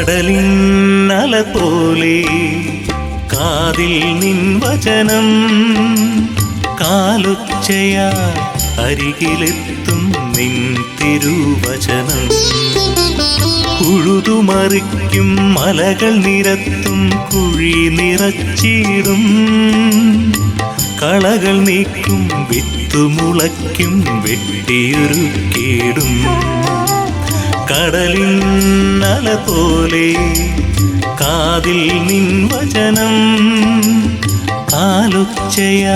കടലിന്നല പോലെ കാതിൽ നിൻ വചനം കാലൊച്ചയാ അരികിലെത്തും നിൻ തിരുവചനം ഉഴുതുമറിക്കും മലകൾ നിരത്തും കുഴി നിറച്ചിടും കളകൾ നീക്കും വിത്തുമുളയ്ക്കും വെട്ടിയൊരുക്കിടും കടലിന്നല പോലെ കാതിൽ നിൻ വചനം കാലൊച്ചയാ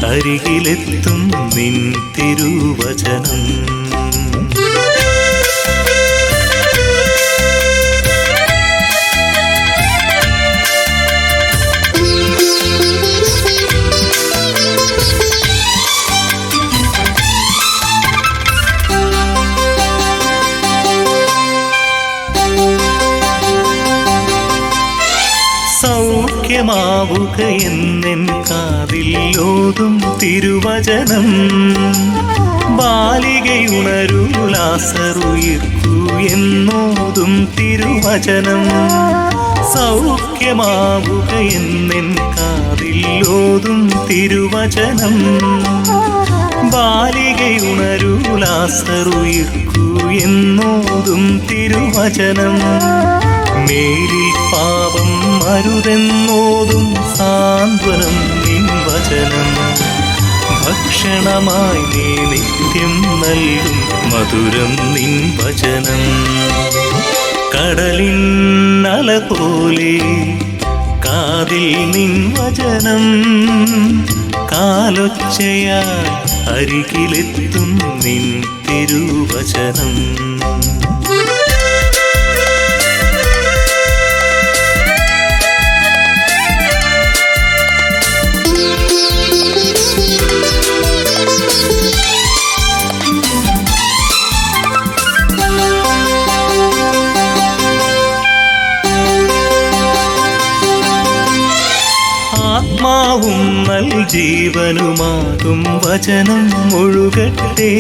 അരികിലെത്തും നിൻ തിരുവചനം സൗഖ്യമാവുക എന്നെൻ കാതിലോതും തിരുവചനം ബാലികയുണരൂ ലാസറുയിർക്കൂ എന്നോതും തിരുവചനം സൗഖ്യമാവുക എന്നെൻ കാതിലോതും തിരുവചനം ബാലികയുണരൂ ലാസറുയിർക്കൂ എന്നോതും തിരുവചനം മേലിൽ പാപം അരുതെന്നോതും സാന്ത്വനം നിൻ വചനം ഭക്ഷണമായി നീ നിത്യം നൽകും മധുരം നിൻ വചനം കടലിന്നല പോലെ കാതിൽ നിൻ വചനം കാലൊച്ചയാ അരികിലെത്തും നിൻ തിരുവചനം ആത്മാവും നൽ ജീവനുമാകും വചനം ഒഴുകട്ടെ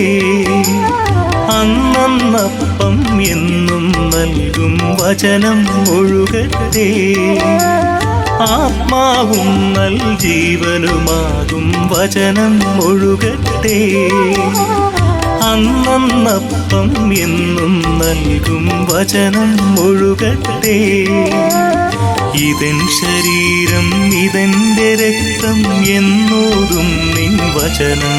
അന്നന്നപ്പം എന്നും നൽകും വചനം ഒഴുകട്ടെ ആത്മാവും നൽ ജീവനുമാകും വചനം ഒഴുകട്ടെ അന്നന്നപ്പം എന്നും നൽകും വചനം ഒഴുകട്ടെ ഇതെൻ ശരീരം ഇതെന്റെ രക്തം എന്നോതും നിൻ വചനം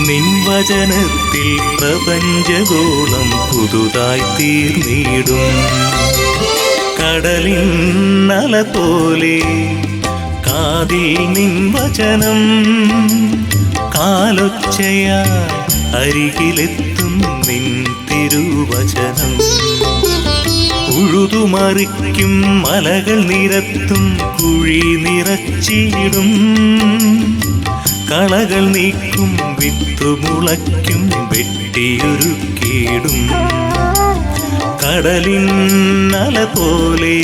നിൻ വചനത്തിൽ പ്രപഞ്ചഗോളം പുതുതായി തീർന്നിടും കടലിന്നല പോലെ കാതിൽ നിൻ വചനം കാലൊച്ചയാ അരികിലെത്തും നിൻ തിരുവചനം ഉഴുതുമറിക്കും മലകൾ നിരത്തും കുഴി നിറച്ചിടും കളകൾ നീക്കും വിത്തുമുളയ്ക്കും വെട്ടിയൊരുക്കിടും കടലിന്നല പോലെ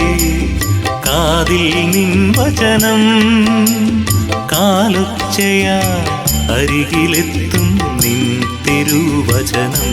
കാതിൽ നിൻ വചനം കാലൊച്ചയാ അരികിലെത്തും നിൻ തിരുവചനം